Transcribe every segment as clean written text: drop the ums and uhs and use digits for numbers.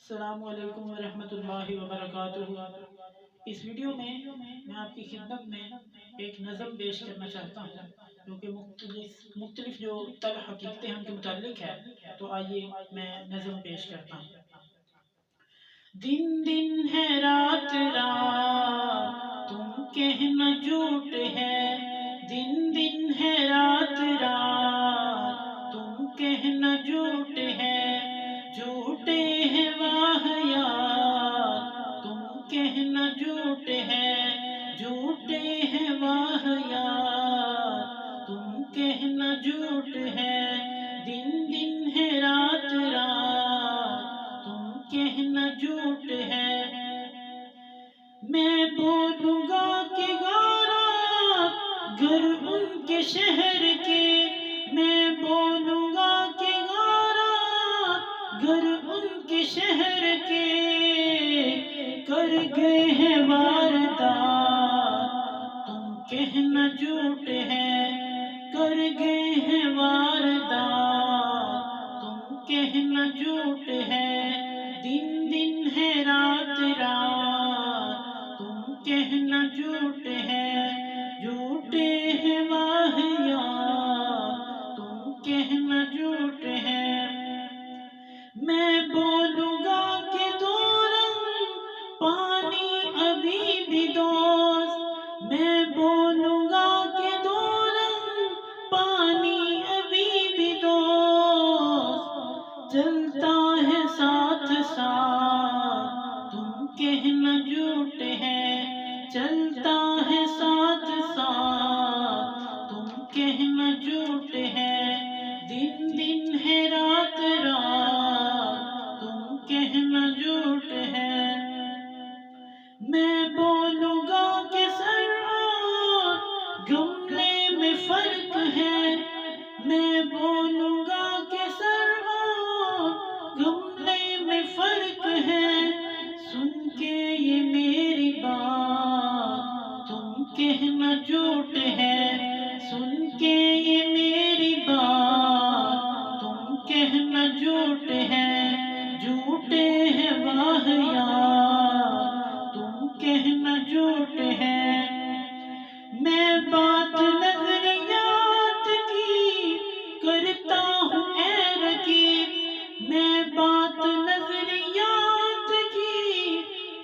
السلام علیکم ورحمۃ اللہ وبرکاتہ۔ اس ویڈیو میں میں آپ کی خدمت میں ایک نظم پیش کرنا چاہتا ہوں جو کہ مختلف جو حقیقتیں ان کے متعلق ہے، تو آئیے میں نظم پیش کرتا ہوں۔ دن دن ہے رات رات تم کہنا جھوٹ ہے، دن دن ہے رات رات تم کہنا جھوٹ ہے، جھوٹے ہیں واہیات تم کہنا جھوٹ ہے، جھوٹے ہیں واہیات تم کہنا جھوٹ ہے، دن دن ہے رات رات تم کہنا جھوٹ ہے۔ میں بولوں گا کہ غارات گھر ان کے شہر کے، میں بولوں گا کہ غارات گھر ان کے شہر کے، کر گئے ہیں واردات تم کہنا جھوٹ ہے، کر گئے ہیں واردات تم کہنا جھوٹ ہے، دن دن ہے رات رات تم کہنا جھوٹ ہے، جھوٹے ہیں واہیات تم کہنا جھوٹ ہے۔ میں بولوں گا کہ دو رنگ پانی ابھی بھی دوست، میں بولوں گا کہ دو رنگ پانی ابھی بھی دوست، چلتا ہے ساتھ ساتھ تم کہنا جھوٹ ہے، چلتا ہے ساتھ ساتھ تم کہنا جھوٹ ہے، دن دن ہے رات رات تم کہنا جھوٹ ہے۔ میں بولوں گا کہ سر اور گملے میں فرق ہے، میں بولوں گا کہ سر اور گملے میں فرق ہے، سن کے یہ میری بات تم کہنا جھوٹ ہے، سن کے یہ میری بات تم کہنا جھوٹ ہے، جھوٹے ہیں واہیات تم کہنا جھوٹ ہے۔ میں بات نظریات کی کرتا ہوں اے رقیب، میں بات نظریات کی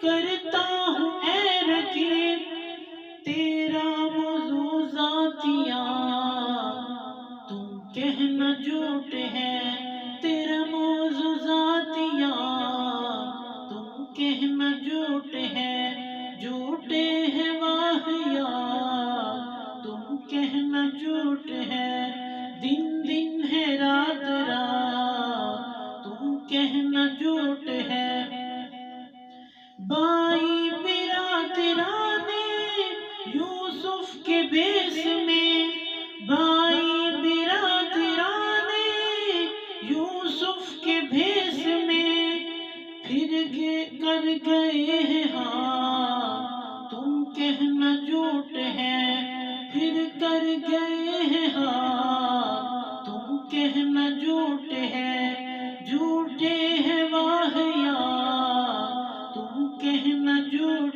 کرتا ہوں اے رقیب، تیرا موضوع ذاتیات تم کہنا جھوٹ ہے، تیرا موضوع ذاتیات تم کہنا جھوٹ ہے، جھوٹے ہیں واہیات تم کہنا جھوٹ ہے، دن دن ہے رات رات تم کہنا جھوٹ ہے۔ بائی برادران یوسف کے بیس میں، بائی برادران یوسف کے بھیس میں، پھر کر گئے ہیں ہاں تم کہنا جھوٹ ہے، پھر کر گئے ہیں ہاں تم کہنا جھوٹ ہے، جھوٹے ہیں واہیات تم کہنا جھوٹ